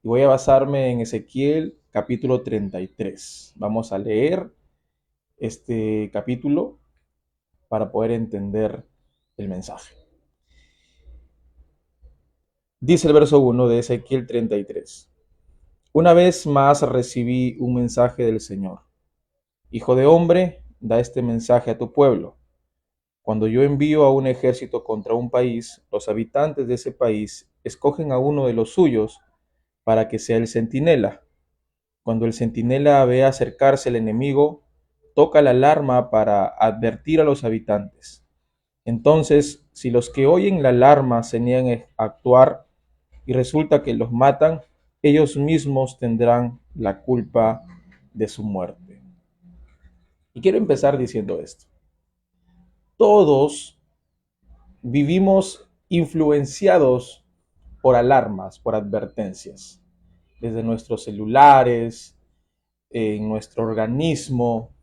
y voy a basarme en Ezequiel capítulo 33. Vamos a leer este capítulo para poder entender el mensaje. Dice el verso 1 de Ezequiel 33. Una vez más recibí un mensaje del Señor. Hijo de hombre, da este mensaje a tu pueblo. Cuando yo envío a un ejército contra un país, los habitantes de ese país escogen a uno de los suyos para que sea el centinela. Cuando el centinela ve acercarse el enemigo, toca la alarma para advertir a los habitantes. Entonces, si los que oyen la alarma se niegan a actuar y resulta que los matan, ellos mismos tendrán la culpa de su muerte. Y quiero empezar diciendo esto. Todos vivimos influenciados por alarmas, por advertencias, desde nuestros celulares, en nuestro organismo,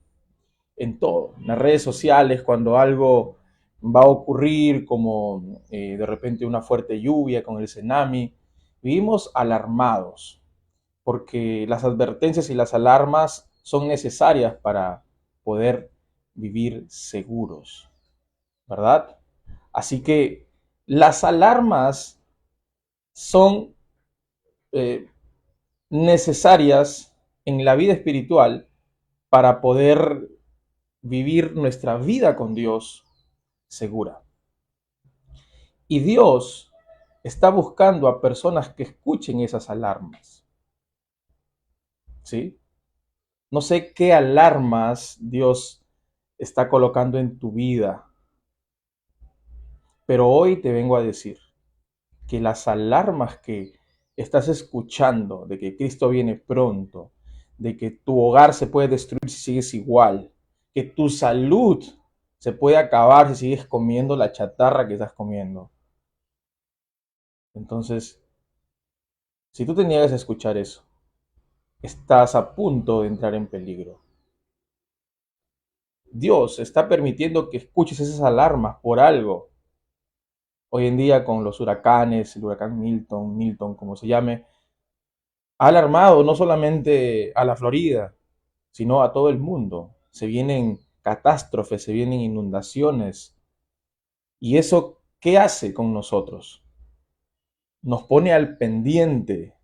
en todo, en las redes sociales, cuando algo va a ocurrir, como de repente una fuerte lluvia con el tsunami, vivimos alarmados, porque las advertencias y las alarmas son necesarias para poder vivir seguros, ¿verdad? Así que las alarmas son eh, necesarias en la vida espiritual para poder vivir nuestra vida con Dios segura. Y Dios está buscando a personas que escuchen esas alarmas, ¿sí? No sé qué alarmas Dios está colocando en tu vida, pero hoy te vengo a decir que las alarmas que estás escuchando de que Cristo viene pronto, de que tu hogar se puede destruir si sigues igual, que tu salud se puede acabar si sigues comiendo la chatarra que estás comiendo. Entonces, si tú te niegas a escuchar eso, estás a punto de entrar en peligro. Dios está permitiendo que escuches esas alarmas por algo. Hoy en día con los huracanes, el huracán Milton, como se llame, ha alarmado no solamente a la Florida, sino a todo el mundo. Se vienen catástrofes, se vienen inundaciones. ¿Y eso qué hace con nosotros? Nos pone al pendiente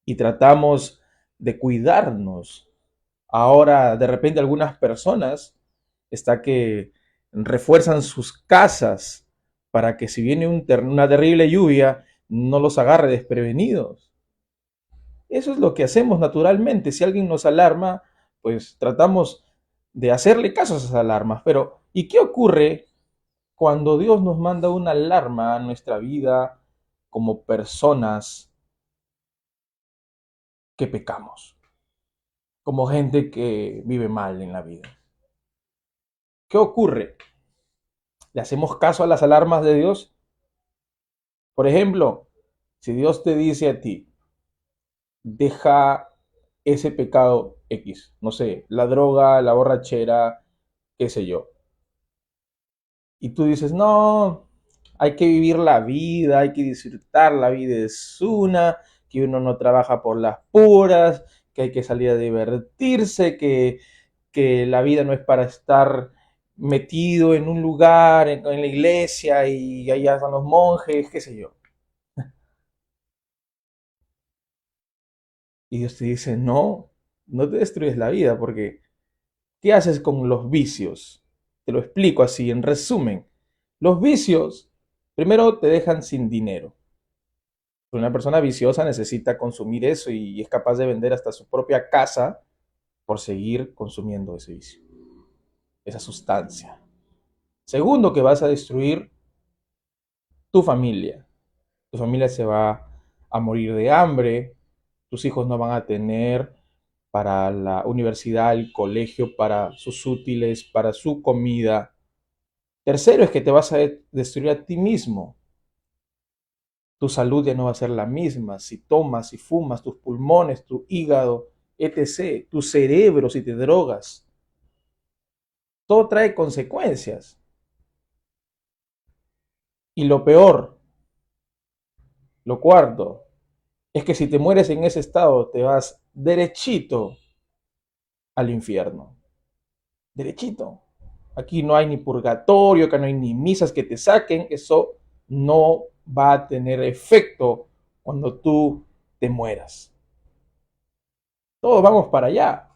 y tratamos de cuidarnos. Ahora, de repente, algunas personas está que refuerzan sus casas para que si viene una terrible lluvia, no los agarre desprevenidos. Eso es lo que hacemos naturalmente. Si alguien nos alarma, pues tratamos de hacerle caso a esas alarmas. Pero, ¿y qué ocurre cuando Dios nos manda una alarma a nuestra vida como personas que pecamos, como gente que vive mal en la vida? ¿Qué ocurre? ¿Le hacemos caso a las alarmas de Dios? Por ejemplo, si Dios te dice a ti, deja ese pecado X, no sé, la droga, la borrachera, qué sé yo. Y tú dices, no, hay que vivir la vida, hay que disfrutar, la vida es una, que uno no trabaja por las puras, que hay que salir a divertirse, que la vida no es para estar metido en un lugar, en la iglesia y allá están los monjes, qué sé yo. Y Dios te dice, no, no te destruyes la vida, porque ¿qué haces con los vicios? Te lo explico así, en resumen. Los vicios, primero te dejan sin dinero. Una persona viciosa necesita consumir eso y es capaz de vender hasta su propia casa por seguir consumiendo ese vicio, esa sustancia. Segundo, que vas a destruir tu familia. Tu familia se va a morir de hambre, tus hijos no van a tener para la universidad, el colegio, para sus útiles, para su comida. Tercero es que te vas a destruir a ti mismo. Tu salud ya no va a ser la misma. Si tomas, si fumas, tus pulmones, tu hígado, etc., tu cerebro, si te drogas. Todo trae consecuencias. Y lo peor, lo cuarto, es que si te mueres en ese estado, te vas derechito al infierno. Derechito. Aquí no hay ni purgatorio, acá no hay ni misas que te saquen. Eso no va a tener efecto cuando tú te mueras. Todos vamos para allá.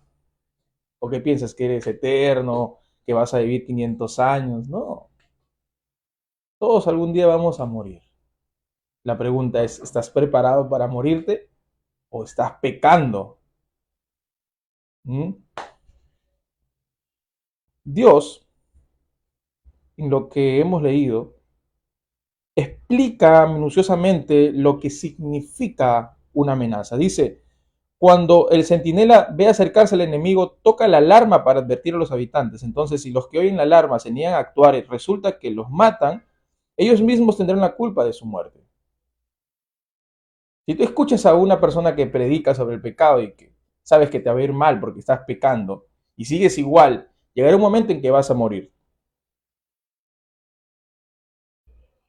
¿O qué piensas? ¿Que eres eterno? ¿Que vas a vivir 500 años? No. Todos algún día vamos a morir. La pregunta es, ¿estás preparado para morirte o estás pecando? ¿Mm? Dios, en lo que hemos leído, explica minuciosamente lo que significa una amenaza. Dice, cuando el centinela ve acercarse al enemigo, toca la alarma para advertir a los habitantes. Entonces, si los que oyen la alarma se niegan a actuar y resulta que los matan, ellos mismos tendrán la culpa de su muerte. Si tú escuchas a una persona que predica sobre el pecado y que sabes que te va a ir mal porque estás pecando y sigues igual, llegará un momento en que vas a morir.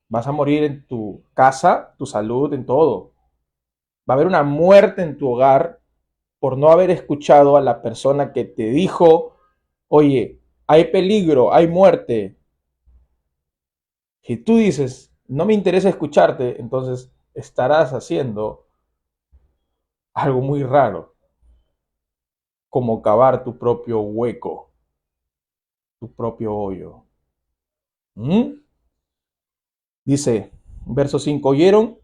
Vas a morir en tu casa, tu salud, en todo. Va a haber una muerte en tu hogar por no haber escuchado a la persona que te dijo, oye, hay peligro, hay muerte. Si tú dices, no me interesa escucharte, entonces estarás haciendo algo muy raro, como cavar tu propio hueco, tu propio hoyo. ¿Mm? Dice, verso 5, oyeron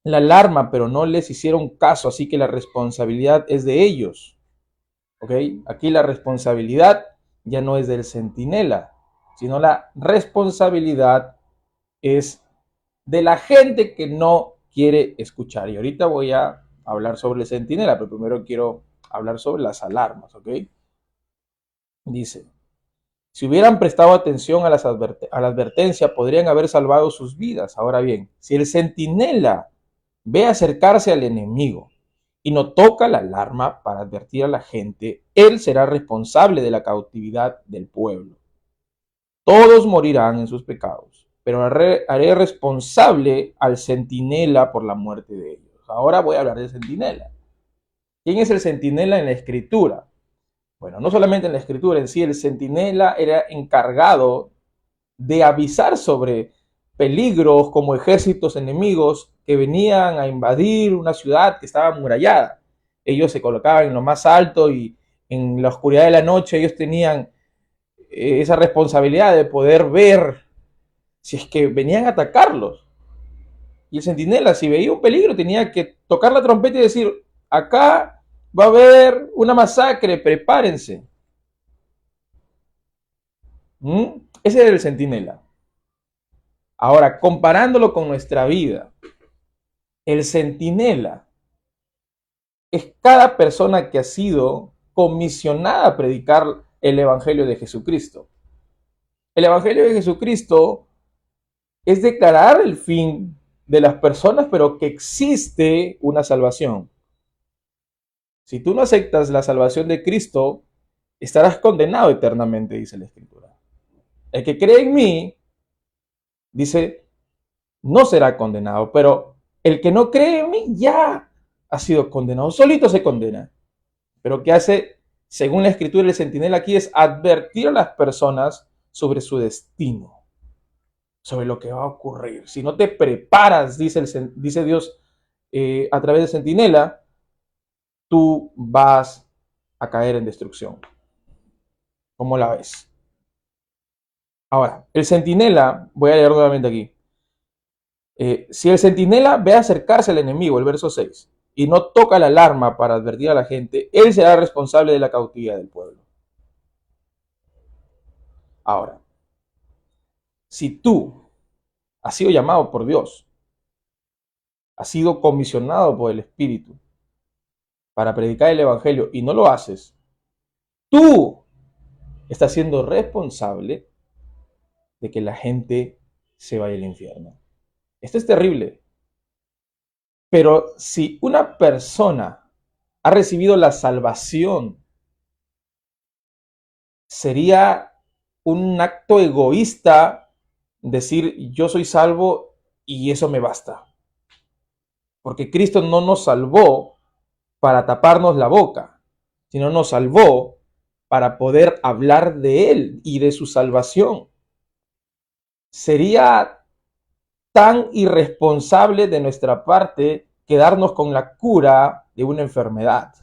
la alarma, pero no les hicieron caso, así que la responsabilidad es de ellos. ¿Ok? Aquí la responsabilidad ya no es del centinela, sino la responsabilidad es de la gente que no quiere escuchar. Y ahorita voy a hablar sobre el centinela, pero primero quiero hablar sobre las alarmas, ¿ok? Dice, si hubieran prestado atención a la advertencia, podrían haber salvado sus vidas. Ahora bien, si el centinela ve acercarse al enemigo y no toca la alarma para advertir a la gente, él será responsable de la cautividad del pueblo. Todos morirán en sus pecados, pero haré responsable al centinela por la muerte de ellos. Ahora voy a hablar del centinela. ¿Quién es el centinela en la escritura? Bueno, no solamente en la escritura en sí, el centinela era encargado de avisar sobre peligros como ejércitos enemigos que venían a invadir una ciudad que estaba amurallada. Ellos se colocaban en lo más alto y en la oscuridad de la noche ellos tenían esa responsabilidad de poder ver si es que venían a atacarlos. Y el centinela, si veía un peligro, tenía que tocar la trompeta y decir, acá va a haber una masacre, prepárense. ¿Mm? Ese era el centinela. Ahora, comparándolo con nuestra vida, el centinela es cada persona que ha sido comisionada a predicar el Evangelio de Jesucristo. El Evangelio de Jesucristo es declarar el fin de las personas, pero que existe una salvación. Si tú no aceptas la salvación de Cristo, estarás condenado eternamente, dice la Escritura. El que cree en mí, dice, no será condenado, pero el que no cree en mí ya ha sido condenado, solito se condena. Pero ¿qué hace, según la escritura, el centinela aquí es advertir a las personas sobre su destino, sobre lo que va a ocurrir? Si no te preparas, dice Dios a través del centinela, tú vas a caer en destrucción. ¿Cómo la ves? Ahora, el centinela, voy a leer nuevamente aquí. Si el centinela ve acercarse al enemigo, el verso 6, y no toca la alarma para advertir a la gente, él será responsable de la cautividad del pueblo. Ahora, si tú has sido llamado por Dios, has sido comisionado por el Espíritu para predicar el Evangelio y no lo haces, tú estás siendo responsable de que la gente se vaya al infierno. Esto es terrible. Pero si una persona ha recibido la salvación, sería un acto egoísta decir yo soy salvo y eso me basta. Porque Cristo no nos salvó para taparnos la boca, sino nos salvó para poder hablar de Él y de su salvación. Sería tan irresponsable de nuestra parte quedarnos con la cura de una enfermedad.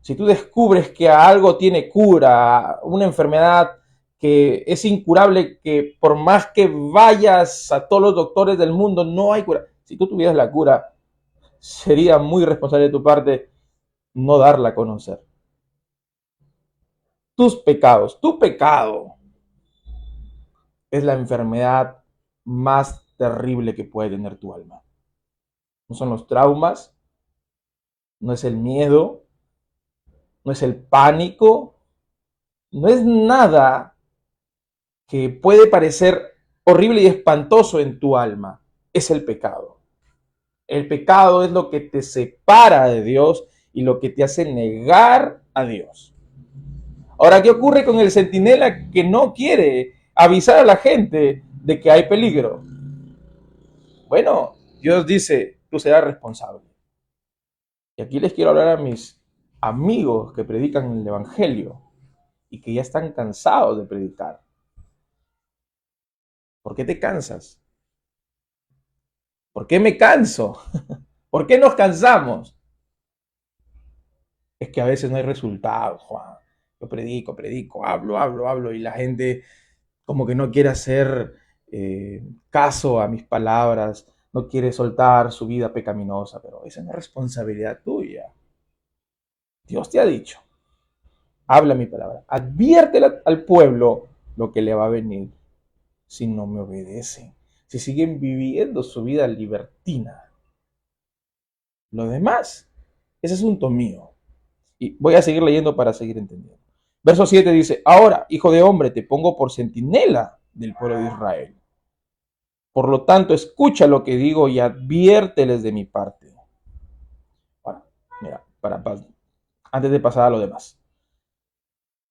Si tú descubres que algo tiene cura, una enfermedad que es incurable, que por más que vayas a todos los doctores del mundo, no hay cura. Si tú tuvieras la cura, sería muy irresponsable de tu parte no darla a conocer. Tus pecados, tu pecado es la enfermedad más terrible que puede tener tu alma. No son los traumas, no es el miedo, no es el pánico, no es nada que puede parecer horrible y espantoso en tu alma, es el pecado. El pecado es lo que te separa de Dios y lo que te hace negar a Dios. Ahora, ¿qué ocurre con el centinela que no quiere avisar a la gente de que hay peligro? Bueno, Dios dice, tú serás responsable. Y aquí les quiero hablar a mis amigos que predican el Evangelio y que ya están cansados de predicar. ¿Por qué te cansas? ¿Por qué me canso? ¿Por qué nos cansamos? Es que a veces no hay resultados, Juan. Yo predico, hablo y la gente como que no quiere hacer caso a mis palabras, no quiere soltar su vida pecaminosa, pero esa no es responsabilidad tuya. Dios te ha dicho, habla mi palabra, adviértele al pueblo lo que le va a venir si no me obedecen, si siguen viviendo su vida libertina. Lo demás es asunto mío. Y voy a seguir leyendo para seguir entendiendo. Verso 7 dice, ahora, hijo de hombre, te pongo por centinela del pueblo de Israel. Por lo tanto, escucha lo que digo y adviérteles de mi parte. Ahora, mira, antes de pasar a lo demás.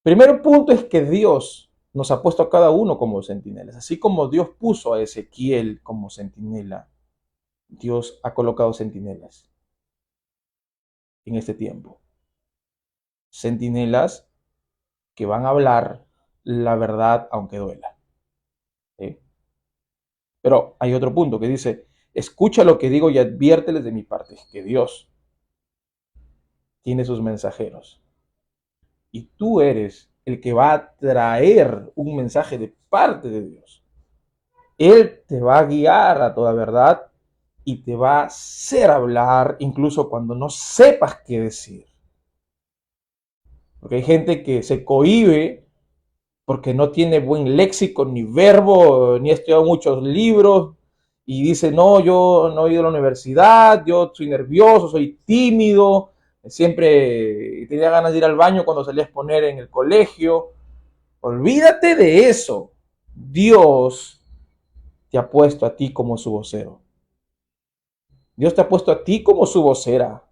Primer punto es que Dios nos ha puesto a cada uno como centinelas. Así como Dios puso a Ezequiel como centinela, Dios ha colocado centinelas en este tiempo. Centinelas que van a hablar la verdad aunque duela. ¿Sí? Pero hay otro punto que dice, escucha lo que digo y adviérteles de mi parte, que Dios tiene sus mensajeros. Y tú eres el que va a traer un mensaje de parte de Dios. Él te va a guiar a toda verdad y te va a hacer hablar incluso cuando no sepas qué decir. Porque hay gente que se cohíbe porque no tiene buen léxico, ni verbo, ni ha estudiado muchos libros, y dice, no, yo no he ido a la universidad, yo soy nervioso, soy tímido, siempre tenía ganas de ir al baño cuando salía a exponer en el colegio. Olvídate de eso. Dios te ha puesto a ti como su vocero. Dios te ha puesto a ti como su vocera.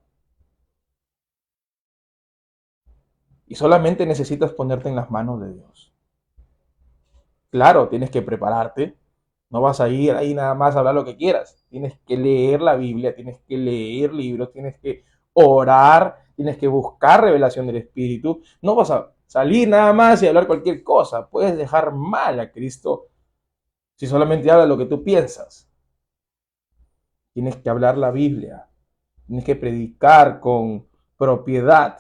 Y solamente necesitas ponerte en las manos de Dios. Claro, tienes que prepararte. No vas a ir ahí nada más a hablar lo que quieras. Tienes que leer la Biblia, tienes que leer libros, tienes que orar, tienes que buscar revelación del Espíritu. No vas a salir nada más y hablar cualquier cosa. Puedes dejar mal a Cristo si solamente hablas lo que tú piensas. Tienes que hablar la Biblia. Tienes que predicar con propiedad.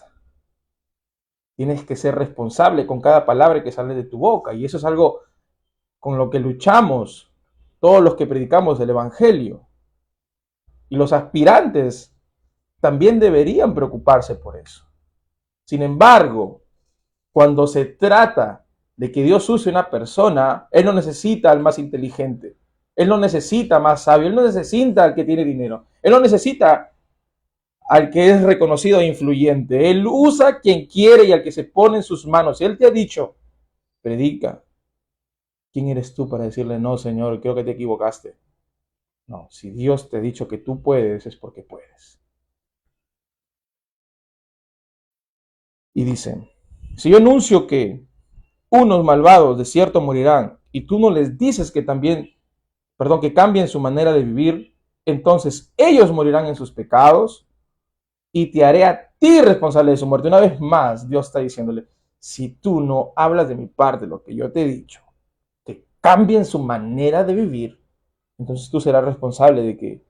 Tienes que ser responsable con cada palabra que sale de tu boca. Y eso es algo con lo que luchamos todos los que predicamos el Evangelio. Y los aspirantes también deberían preocuparse por eso. Sin embargo, cuando se trata de que Dios use una persona, Él no necesita al más inteligente, Él no necesita más sabio, Él no necesita al que tiene dinero, Él no necesita al que es reconocido e influyente. Él usa a quien quiere y al que se pone en sus manos. Si Él te ha dicho, predica, ¿quién eres tú para decirle, no, Señor, creo que te equivocaste? No, si Dios te ha dicho que tú puedes, es porque puedes. Y dice, si yo anuncio que unos malvados de cierto morirán y tú no les dices que también, que cambien su manera de vivir, entonces ellos morirán en sus pecados y te haré a ti responsable de su muerte. Una vez más, Dios está diciéndole, si tú no hablas de mi parte, lo que yo te he dicho, que cambien su manera de vivir, entonces tú serás responsable de que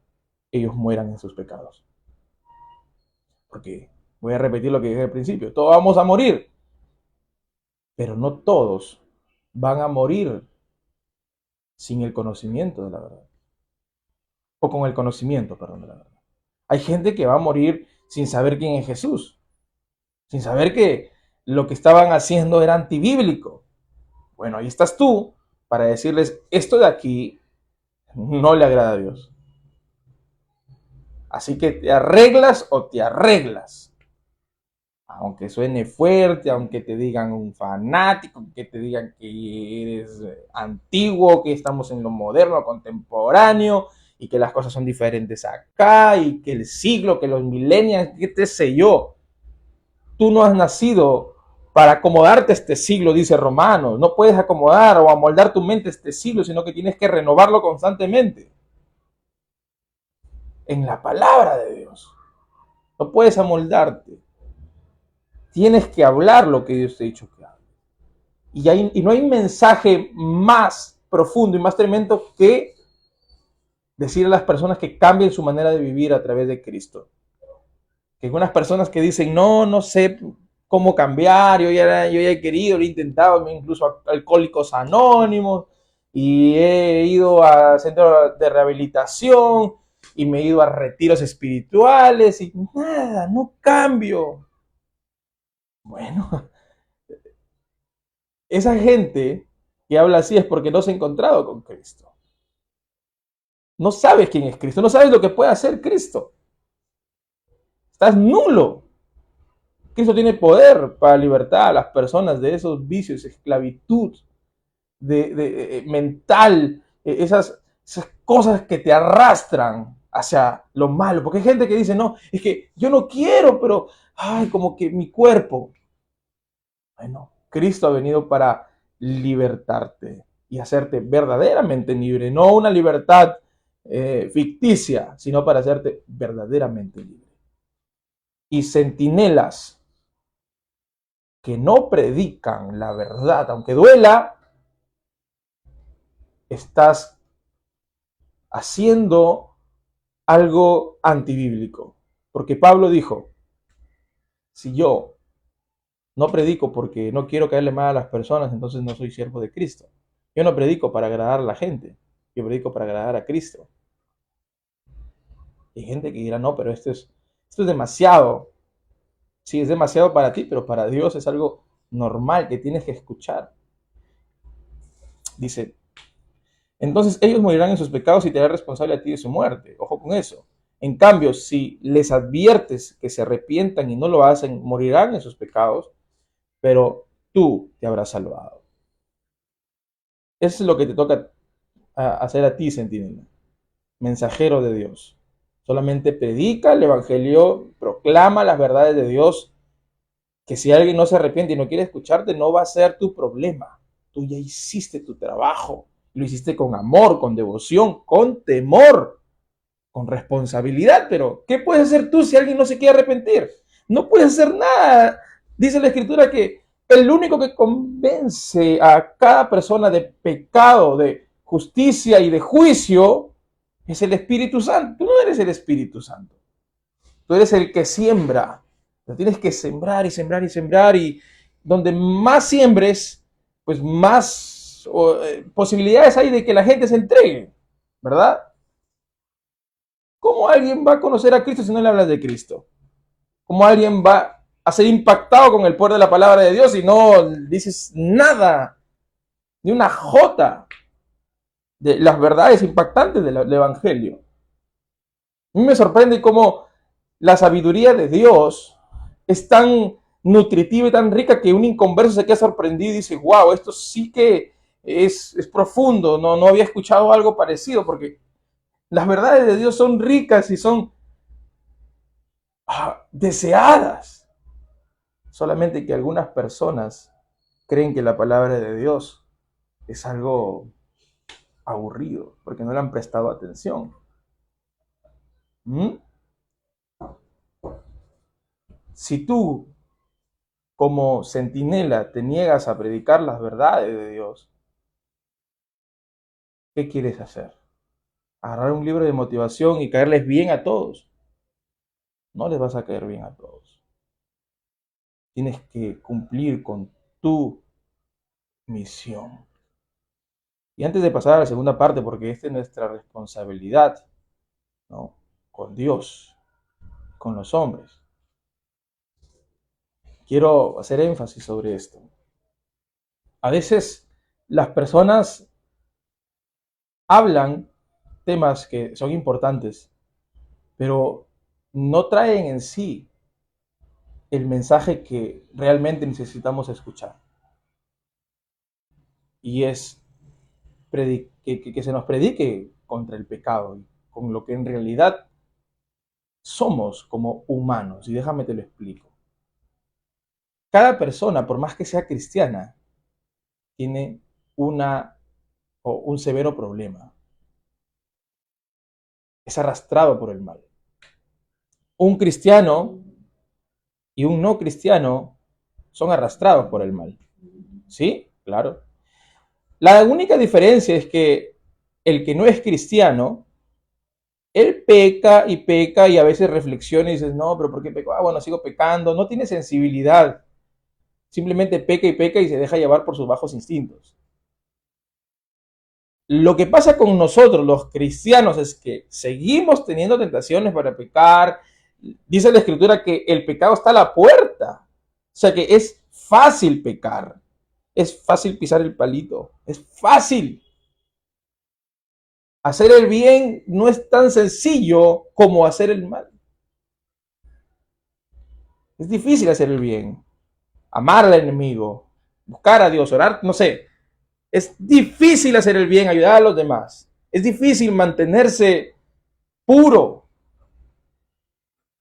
ellos mueran en sus pecados. Porque voy a repetir lo que dije al principio, todos vamos a morir, pero no todos van a morir sin el conocimiento de la verdad. O con el conocimiento, perdón, de la verdad. Hay gente que va a morir sin saber quién es Jesús, sin saber que lo que estaban haciendo era antibíblico. Bueno, ahí estás tú para decirles, esto de aquí no le agrada a Dios. Así que te arreglas o te arreglas. Aunque suene fuerte, aunque te digan un fanático, que te digan que eres antiguo, que estamos en lo moderno, contemporáneo, y que las cosas son diferentes acá, y que el siglo, que los millennials, qué te sé yo. Tú no has nacido para acomodarte a este siglo, dice Romanos. No puedes acomodar o amoldar tu mente a este siglo, sino que tienes que renovarlo constantemente. En la palabra de Dios. No puedes amoldarte. Tienes que hablar lo que Dios te ha dicho que hables. Y no hay mensaje más profundo y más tremendo que decir a las personas que cambien su manera de vivir a través de Cristo. Que algunas personas que dicen, no sé cómo cambiar, yo ya he querido, lo he intentado, incluso a Alcohólicos Anónimos, y he ido a centros de rehabilitación, y me he ido a retiros espirituales, y nada, no cambio. Bueno, esa gente que habla así es porque no se ha encontrado con Cristo. No sabes quién es Cristo, no sabes lo que puede hacer Cristo. Estás nulo. Cristo tiene poder para libertar a las personas de esos vicios, esclavitud mental, esas cosas que te arrastran hacia lo malo. Porque hay gente que dice, no, es que yo no quiero, pero, ay, como que mi cuerpo. Bueno, Cristo ha venido para libertarte y hacerte verdaderamente libre, no una libertad ficticia, sino para hacerte verdaderamente libre. Y centinelas que no predican la verdad, aunque duela, estás haciendo algo antibíblico. Porque Pablo dijo, si yo no predico porque no quiero caerle mal a las personas, entonces no soy siervo de Cristo. Yo no predico para agradar a la gente, yo predico para agradar a Cristo. Hay gente que dirá, no, pero esto es demasiado. Sí, es demasiado para ti, pero para Dios es algo normal que tienes que escuchar. Dice, entonces ellos morirán en sus pecados y te harán responsable a ti de su muerte. Ojo con eso. En cambio, si les adviertes que se arrepientan y no lo hacen, morirán en sus pecados, pero tú te habrás salvado. Eso es lo que te toca hacer a ti, centinela, mensajero de Dios. Solamente predica el evangelio, proclama las verdades de Dios, que si alguien no se arrepiente y no quiere escucharte, no va a ser tu problema. Tú ya hiciste tu trabajo, lo hiciste con amor, con devoción, con temor, con responsabilidad, pero ¿qué puedes hacer tú si alguien no se quiere arrepentir? No puedes hacer nada. Dice la Escritura que el único que convence a cada persona de pecado, de justicia y de juicio es el Espíritu Santo. Tú no eres el Espíritu Santo. Tú eres el que siembra. Lo tienes que sembrar y sembrar y sembrar, y donde más siembres, pues más posibilidades hay de que la gente se entregue, ¿verdad? ¿Cómo alguien va a conocer a Cristo si no le hablas de Cristo? ¿Cómo alguien va a ser impactado con el poder de la palabra de Dios si no dices nada, ni una jota de las verdades impactantes del Evangelio? A mí me sorprende cómo la sabiduría de Dios es tan nutritiva y tan rica que un inconverso se queda sorprendido y dice, wow, esto sí que es profundo, no había escuchado algo parecido, porque las verdades de Dios son ricas y son deseadas. Solamente que algunas personas creen que la palabra de Dios es algo aburrido, porque no le han prestado atención. ¿Mm? Si tú, como centinela, te niegas a predicar las verdades de Dios, ¿qué quieres hacer? ¿Agarrar un libro de motivación y caerles bien a todos? No les vas a caer bien a todos. Tienes que cumplir con tu misión. Y antes de pasar a la segunda parte, porque esta es nuestra responsabilidad, ¿no? Con Dios, con los hombres, quiero hacer énfasis sobre esto. A veces las personas hablan temas que son importantes, pero no traen en sí el mensaje que realmente necesitamos escuchar. Y es que se nos predique contra el pecado, con lo que en realidad somos como humanos. Y déjame te lo explico. Cada persona, por más que sea cristiana, tiene un severo problema. Es arrastrado por el mal. Un cristiano y un no cristiano son arrastrados por el mal. ¿Sí? Claro. La única diferencia es que el que no es cristiano, él peca y a veces reflexiona y dices, no, pero ¿por qué peco? Ah, bueno, sigo pecando. No tiene sensibilidad. Simplemente peca y se deja llevar por sus bajos instintos. Lo que pasa con nosotros, los cristianos, es que seguimos teniendo tentaciones para pecar. Dice la escritura que el pecado está a la puerta. O sea que es fácil pecar. Es fácil pisar el palito. Es fácil. Hacer el bien no es tan sencillo como hacer el mal. Es difícil hacer el bien. Amar al enemigo. Buscar a Dios. Orar, no sé. Es difícil hacer el bien, ayudar a los demás. Es difícil mantenerse puro.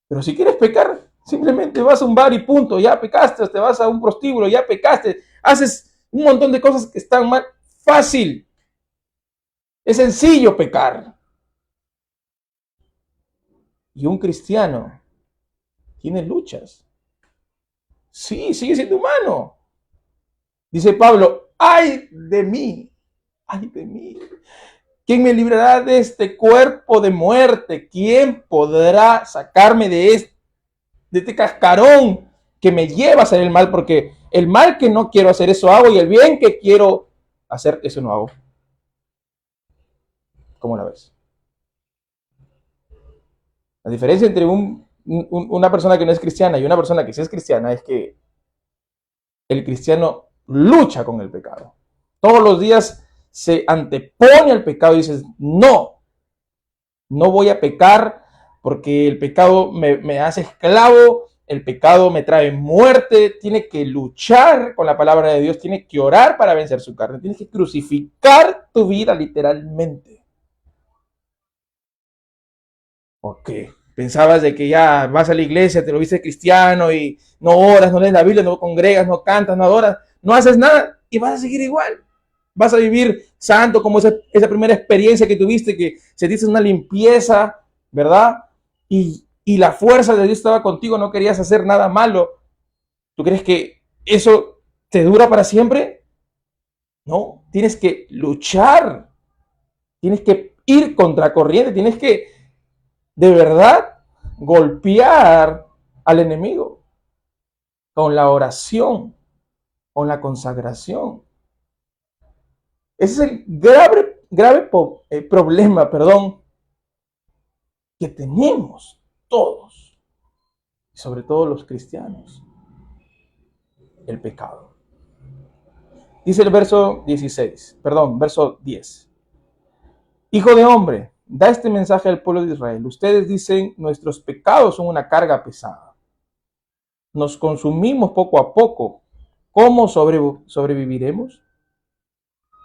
Pero si quieres pecar, simplemente vas a un bar y punto, ya pecaste, te vas a un prostíbulo, ya pecaste, haces un montón de cosas que están mal. Fácil, es sencillo pecar. Y un cristiano tiene luchas. Sí, sigue siendo humano. Dice Pablo, ay de mí. ¿Quién me librará de este cuerpo de muerte? ¿Quién podrá sacarme de este cascarón que me lleva a hacer el mal? Porque el mal que no quiero hacer, eso hago, y el bien que quiero hacer, eso no hago. ¿Cómo la ves? La diferencia entre una persona que no es cristiana y una persona que sí es cristiana es que el cristiano lucha con el pecado. Todos los días se antepone al pecado y dices, no, no voy a pecar porque el pecado me hace esclavo, el pecado me trae muerte. Tiene que luchar con la palabra de Dios, tiene que orar para vencer su carne, tienes que crucificar tu vida literalmente. ¿Por qué? Pensabas de que ya vas a la iglesia, te lo viste cristiano y no oras, no lees la Biblia, no congregas, no cantas, no adoras, no haces nada y vas a seguir igual. Vas a vivir santo como esa primera experiencia que tuviste, que sentiste una limpieza, ¿verdad? Y la fuerza de Dios estaba contigo, no querías hacer nada malo. ¿Tú crees que eso te dura para siempre? No, tienes que luchar, tienes que ir contracorriente, tienes que de verdad golpear al enemigo con la oración, con la consagración. Ese es el problema, que tenemos todos, sobre todo los cristianos, el pecado. Dice el verso 10. Hijo de hombre, da este mensaje al pueblo de Israel. Ustedes dicen, nuestros pecados son una carga pesada. Nos consumimos poco a poco. ¿Cómo sobreviviremos?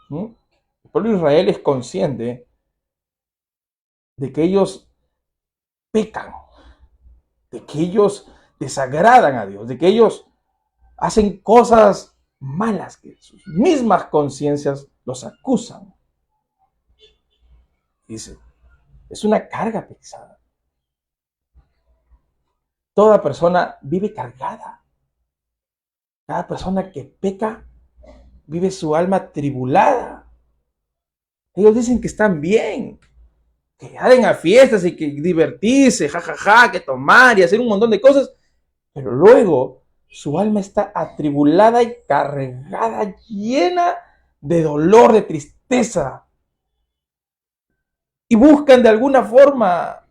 ¿Mm? El pueblo de Israel es consciente de que ellos pecan, de que ellos desagradan a Dios, de que ellos hacen cosas malas, que sus mismas conciencias los acusan. Dice, es una carga pesada. Toda persona vive cargada. Cada persona que peca vive su alma atribulada. Ellos dicen que están bien, que salen a fiestas y que divertirse, jajaja, que tomar y hacer un montón de cosas, pero luego su alma está atribulada y cargada, llena de dolor, de tristeza, y buscan de alguna forma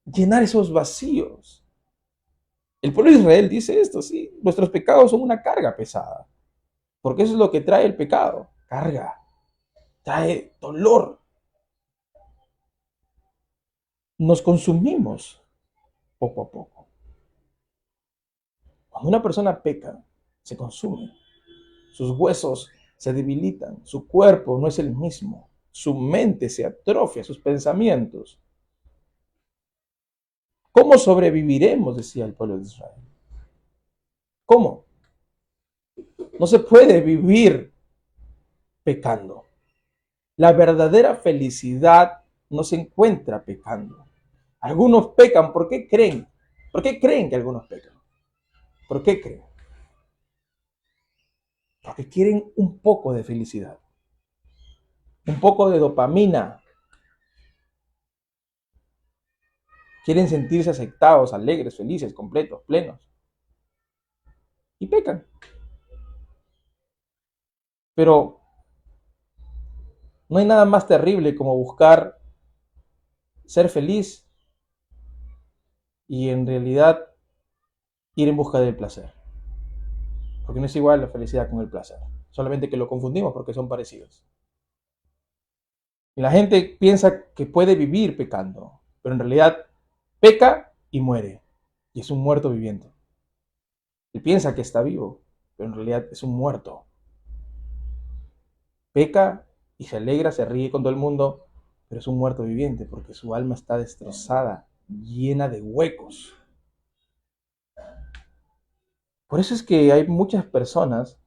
llenar esos vacíos. El pueblo de Israel dice esto, sí, nuestros pecados son una carga pesada, porque eso es lo que trae el pecado, carga, trae dolor. Nos consumimos poco a poco. Cuando una persona peca, se consume. Sus huesos se debilitan, su cuerpo no es el mismo, su mente se atrofia, sus pensamientos. ¿Cómo sobreviviremos? Decía el pueblo de Israel. ¿Cómo? No se puede vivir pecando. La verdadera felicidad no se encuentra pecando. Algunos pecan, ¿por qué creen? ¿Por qué creen que algunos pecan? ¿Por qué creen? Porque quieren un poco de felicidad, un poco de dopamina. Quieren sentirse aceptados, alegres, felices, completos, plenos. Y pecan. Pero no hay nada más terrible como buscar ser feliz y en realidad ir en busca del placer. Porque no es igual la felicidad con el placer. Solamente que lo confundimos porque son parecidos. Y la gente piensa que puede vivir pecando, pero en realidad peca y muere. Y es un muerto viviente. Él piensa que está vivo, pero en realidad es un muerto. Peca y se alegra, se ríe con todo el mundo, pero es un muerto viviente porque su alma está destrozada, llena de huecos. Por eso es que hay muchas personas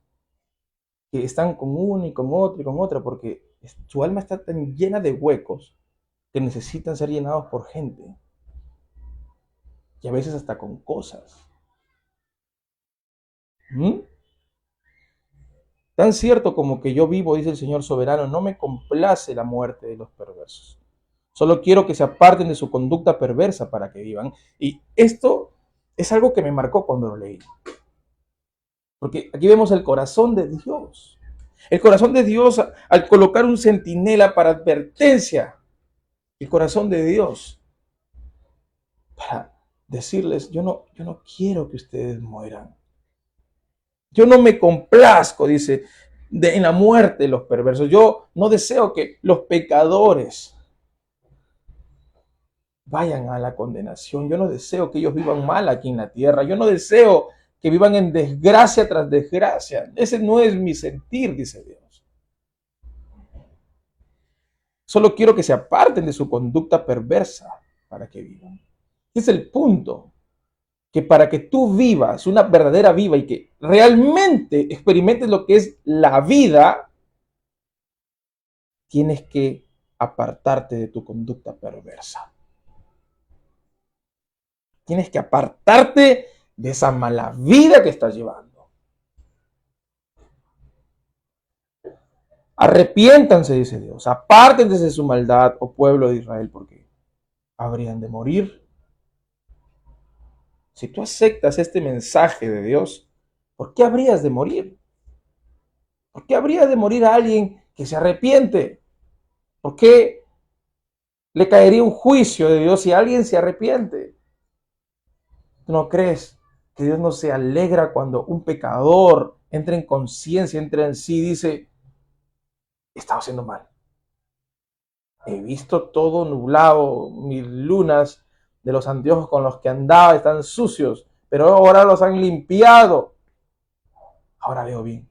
que están con uno y con otro y con otra, porque su alma está tan llena de huecos que necesitan ser llenados por gente. Y a veces hasta con cosas. ¿Mm? Tan cierto como que yo vivo, dice el Señor soberano, no me complace la muerte de los perversos. Solo quiero que se aparten de su conducta perversa para que vivan. Y esto es algo que me marcó cuando lo leí. Porque aquí vemos el corazón de Dios. El corazón de Dios al colocar un centinela para advertencia. El corazón de Dios para decirles, yo no quiero que ustedes mueran. Yo no me complazco, dice, en la muerte de los perversos. Yo no deseo que los pecadores vayan a la condenación. Yo no deseo que ellos vivan mal aquí en la tierra. Yo no deseo que vivan en desgracia tras desgracia. Ese no es mi sentir, dice Dios. Solo quiero que se aparten de su conducta perversa para que vivan. Ese es el punto. Que para que tú vivas una verdadera vida y que realmente experimentes lo que es la vida, tienes que apartarte de tu conducta perversa. Tienes que apartarte de esa mala vida que estás llevando. Arrepiéntanse, dice Dios, apártense de su maldad, oh pueblo de Israel, porque habrían de morir. Si tú aceptas este mensaje de Dios, ¿por qué habrías de morir? ¿Por qué habría de morir a alguien que se arrepiente? ¿Por qué le caería un juicio de Dios si alguien se arrepiente? ¿Tú no crees que Dios no se alegra cuando un pecador entra en conciencia, entra en sí y dice, he estado haciendo mal? He visto todo nublado, mis lunas de los anteojos con los que andaba están sucios, pero ahora los han limpiado. Ahora veo bien.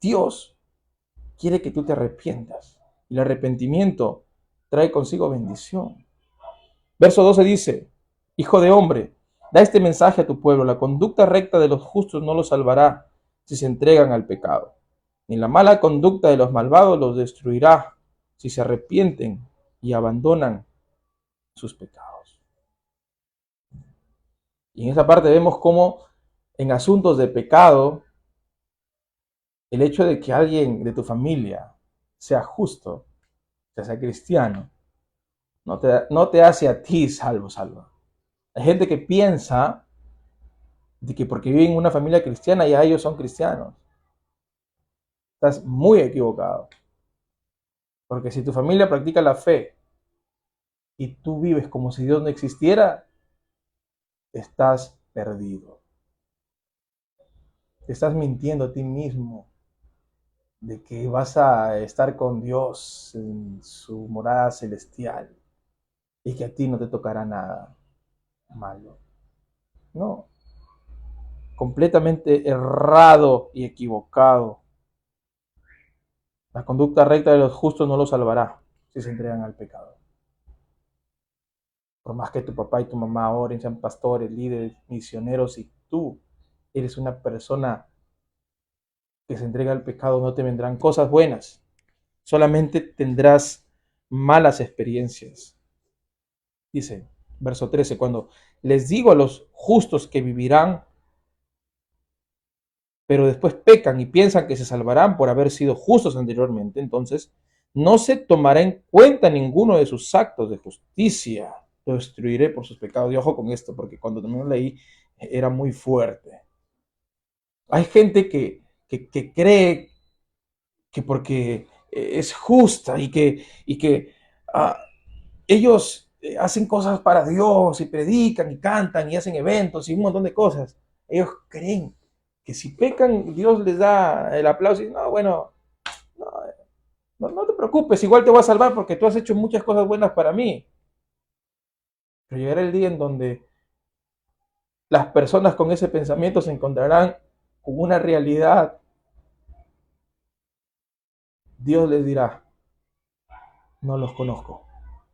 Dios quiere que tú te arrepientas. Y el arrepentimiento trae consigo bendición. Verso 12 dice, Hijo de hombre, da este mensaje a tu pueblo. La conducta recta de los justos no los salvará si se entregan al pecado. Ni la mala conducta de los malvados los destruirá si se arrepienten y abandonan sus pecados. Y en esa parte vemos cómo en asuntos de pecado, el hecho de que alguien de tu familia sea justo, sea cristiano, no te hace a ti salvo. Hay gente que piensa de que porque viven en una familia cristiana ya ellos son cristianos. Estás muy equivocado. Porque si tu familia practica la fe y tú vives como si Dios no existiera, estás perdido. Te estás mintiendo a ti mismo de que vas a estar con Dios en su morada celestial y que a ti no te tocará nada malo. No, completamente errado y equivocado. La conducta recta de los justos no los salvará si se entregan al pecado. Por más que tu papá y tu mamá oren, sean pastores, líderes, misioneros, y tú eres una persona que se entrega al pecado, no te vendrán cosas buenas. Solamente tendrás malas experiencias. Dice, verso 13, cuando les digo a los justos que vivirán, pero después pecan y piensan que se salvarán por haber sido justos anteriormente, entonces no se tomará en cuenta ninguno de sus actos de justicia. Lo destruiré por sus pecados. Y ojo con esto, porque cuando también lo leí era muy fuerte. Hay gente que cree que porque es justa y que ellos hacen cosas para Dios y predican y cantan y hacen eventos y un montón de cosas. Ellos creen que si pecan, Dios les da el aplauso y no, bueno, no, no te preocupes, igual te voy a salvar porque tú has hecho muchas cosas buenas para mí. Pero llegará el día en donde las personas con ese pensamiento se encontrarán con una realidad. Dios les dirá, no los conozco.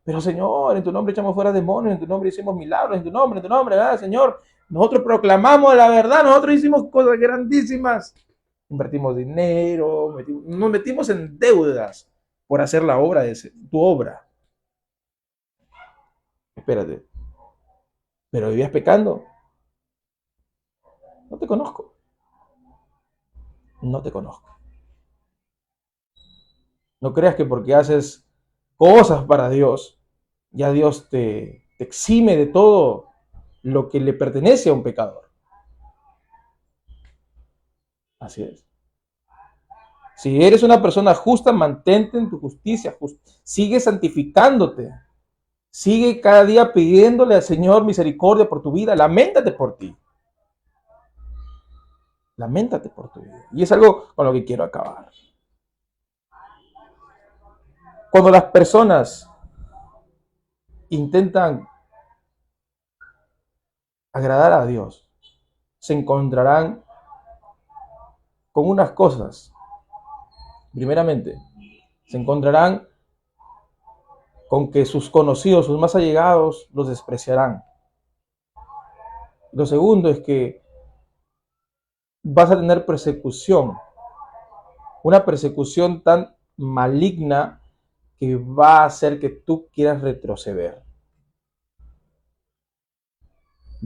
Pero Señor, en tu nombre echamos fuera demonios, en tu nombre hicimos milagros, en tu nombre, ¿verdad, Señor? Nosotros proclamamos la verdad, nosotros hicimos cosas grandísimas. Invertimos dinero, nos metimos en deudas por hacer la obra de tu obra. Espérate, pero vivías pecando. No te conozco. No te conozco. No creas que porque haces cosas para Dios, ya Dios te exime de todo lo que le pertenece a un pecador. Así es. Si eres una persona justa, mantente en tu justicia, sigue santificándote, sigue cada día pidiéndole al Señor misericordia por tu vida, lamentate por ti, lamentate por tu vida. Y es algo con lo que quiero acabar. Cuando las personas intentan agradar a Dios, se encontrarán con unas cosas. Primeramente, se encontrarán con que sus conocidos, sus más allegados, los despreciarán. Lo segundo es que vas a tener persecución, una persecución tan maligna que va a hacer que tú quieras retroceder.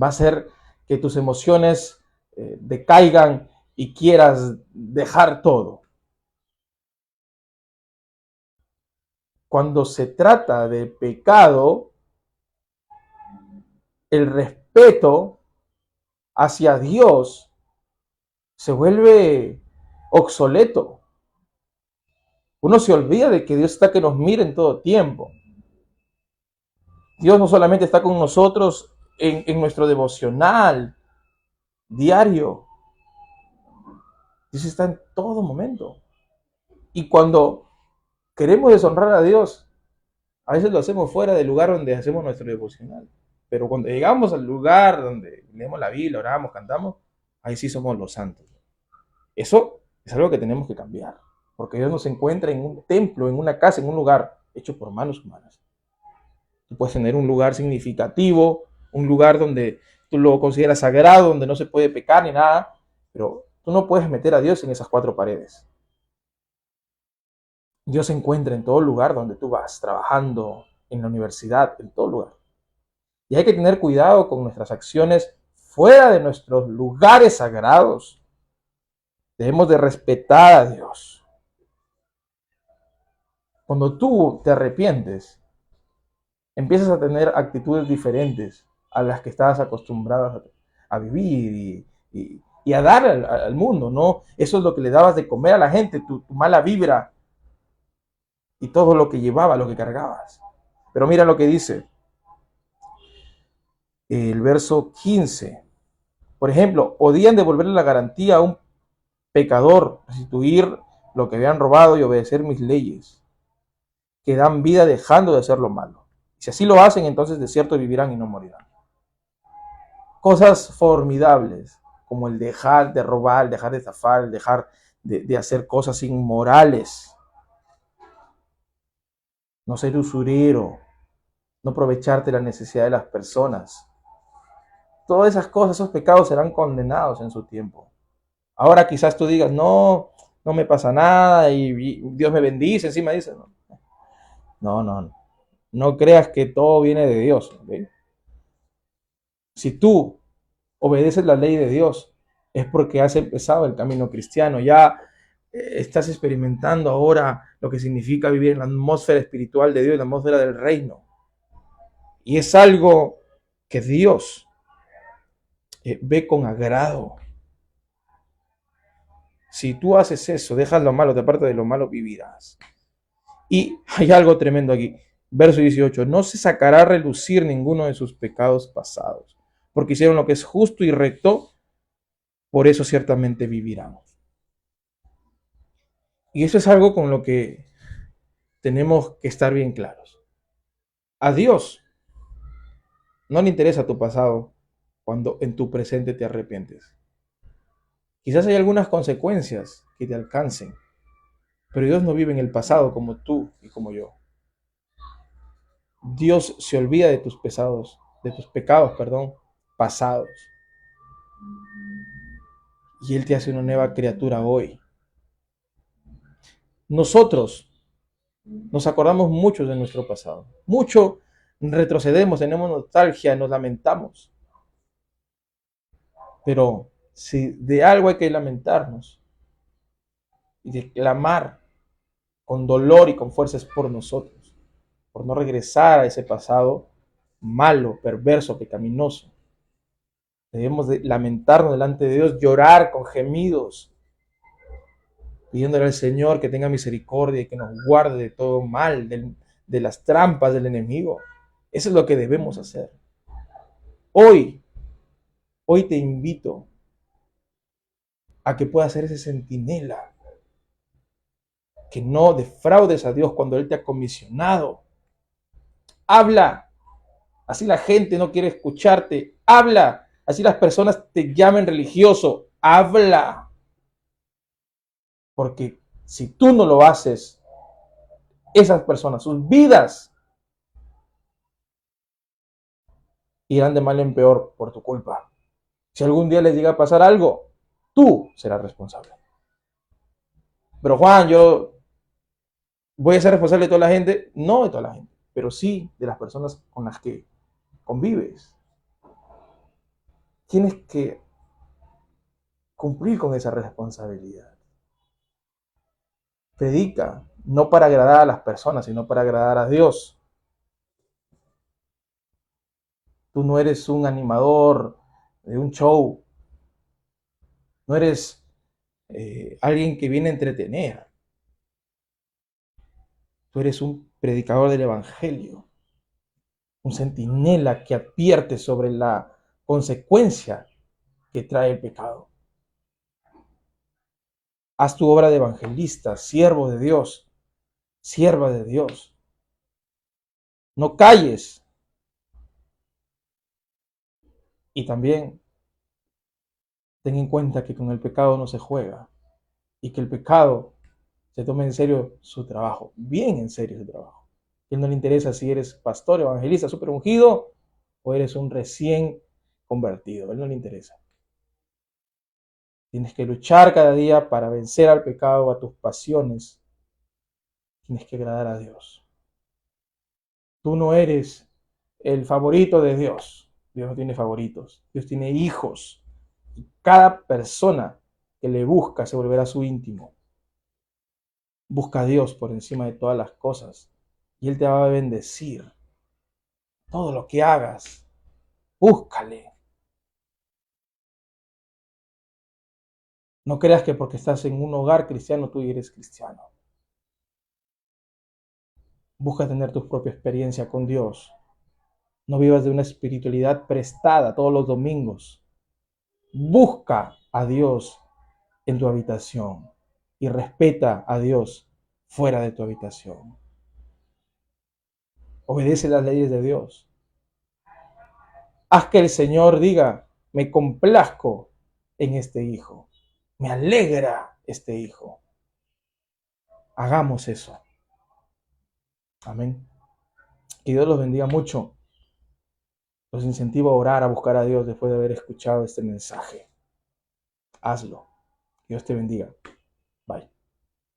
Va a hacer que tus emociones decaigan y quieras dejar todo. Cuando se trata de pecado, el respeto hacia Dios se vuelve obsoleto. Uno se olvida de que Dios está que nos mira en todo tiempo. Dios no solamente está con nosotros en nuestro devocional diario, Dios está en todo momento. Y cuando queremos deshonrar a Dios, a veces lo hacemos fuera del lugar donde hacemos nuestro devocional. Pero cuando llegamos al lugar donde leemos la Biblia, oramos, cantamos, ahí sí somos los santos. Eso es algo que tenemos que cambiar. Porque Dios nos encuentra en un templo, en una casa, en un lugar hecho por manos humanas. Tú puedes tener un lugar significativo, un lugar donde tú lo consideras sagrado, donde no se puede pecar ni nada, pero tú no puedes meter a Dios en esas cuatro paredes. Dios se encuentra en todo lugar donde tú vas, trabajando, en la universidad, en todo lugar. Y hay que tener cuidado con nuestras acciones fuera de nuestros lugares sagrados. Debemos de respetar a Dios. Cuando tú te arrepientes, empiezas a tener actitudes diferentes a las que estabas acostumbradas a vivir y a dar al mundo, ¿no? Eso es lo que le dabas de comer a la gente, tu mala vibra y todo lo que llevaba, lo que cargabas. Pero mira lo que dice el verso 15. Por ejemplo, podían devolverle la garantía a un pecador, restituir lo que habían robado y obedecer mis leyes, que dan vida dejando de hacer lo malo. Si así lo hacen, entonces de cierto vivirán y no morirán. Cosas formidables, como el dejar de robar, el dejar de estafar, el dejar de hacer cosas inmorales, no ser usurero, no aprovecharte la necesidad de las personas. Todas esas cosas, esos pecados serán condenados en su tiempo. Ahora quizás tú digas, no, no me pasa nada y Dios me bendice, encima dice, no, no creas que todo viene de Dios. ¿Okay? Si tú obedeces la ley de Dios, es porque has empezado el camino cristiano, ya estás experimentando ahora lo que significa vivir en la atmósfera espiritual de Dios, en la atmósfera del reino. Y es algo que Dios ve con agrado. Si tú haces eso, dejas lo malo, te apartas de lo malo, vivirás. Y hay algo tremendo aquí. Verso 18. No se sacará a relucir ninguno de sus pecados pasados, porque hicieron lo que es justo y recto, por eso ciertamente vivirán. Y eso es algo con lo que tenemos que estar bien claros. A Dios no le interesa tu pasado cuando en tu presente te arrepientes. Quizás hay algunas consecuencias que te alcancen, pero Dios no vive en el pasado como tú y como yo. Dios se olvida de tus pecados, pasados. Y Él te hace una nueva criatura hoy. Nosotros nos acordamos mucho de nuestro pasado. Mucho retrocedemos, tenemos nostalgia, nos lamentamos. Pero si de algo hay que lamentarnos y de clamar con dolor y con fuerza es por nosotros, por no regresar a ese pasado malo, perverso, pecaminoso. Debemos de lamentarnos delante de Dios, llorar con gemidos, pidiéndole al Señor que tenga misericordia y que nos guarde de todo mal, de las trampas del enemigo. Eso es lo que debemos hacer. Hoy te invito a que puedas ser ese centinela, que no defraudes a Dios cuando Él te ha comisionado. Habla, así la gente no quiere escucharte. Habla, así las personas te llamen religioso. Habla, porque si tú no lo haces, esas personas, sus vidas irán de mal en peor por tu culpa. Si algún día les llega a pasar algo, tú serás responsable. Pero Juan, yo voy a ser responsable de toda la gente, no de toda la gente, pero sí de las personas con las que convives. Tienes que cumplir con esa responsabilidad. Predica, no para agradar a las personas, sino para agradar a Dios. Tú no eres un animador de un show, no eres alguien que viene a entretener. Tú eres un predicador del Evangelio, un centinela que advierte sobre la consecuencia que trae el pecado. Haz tu obra de evangelista, siervo de Dios, sierva de Dios. No calles. Y también ten en cuenta que con el pecado no se juega y que el pecado se tome en serio su trabajo, bien en serio su trabajo. A él no le interesa si eres pastor, evangelista, súper ungido o eres un recién convertido. A él no le interesa. Tienes que luchar cada día para vencer al pecado, a tus pasiones. Tienes que agradar a Dios. Tú no eres el favorito de Dios. Dios no tiene favoritos. Dios tiene hijos. Cada persona que le busca se volverá su íntimo. Busca a Dios por encima de todas las cosas y Él te va a bendecir. Todo lo que hagas, búscale. No creas que porque estás en un hogar cristiano tú eres cristiano. Busca tener tu propia experiencia con Dios. No vivas de una espiritualidad prestada todos los domingos. Busca a Dios en tu habitación y respeta a Dios fuera de tu habitación. Obedece las leyes de Dios. Haz que el Señor diga, me complazco en este hijo. Me alegra este hijo. Hagamos eso. Amén. Que Dios los bendiga mucho. Los incentivo a orar, a buscar a Dios después de haber escuchado este mensaje. Hazlo. Dios te bendiga.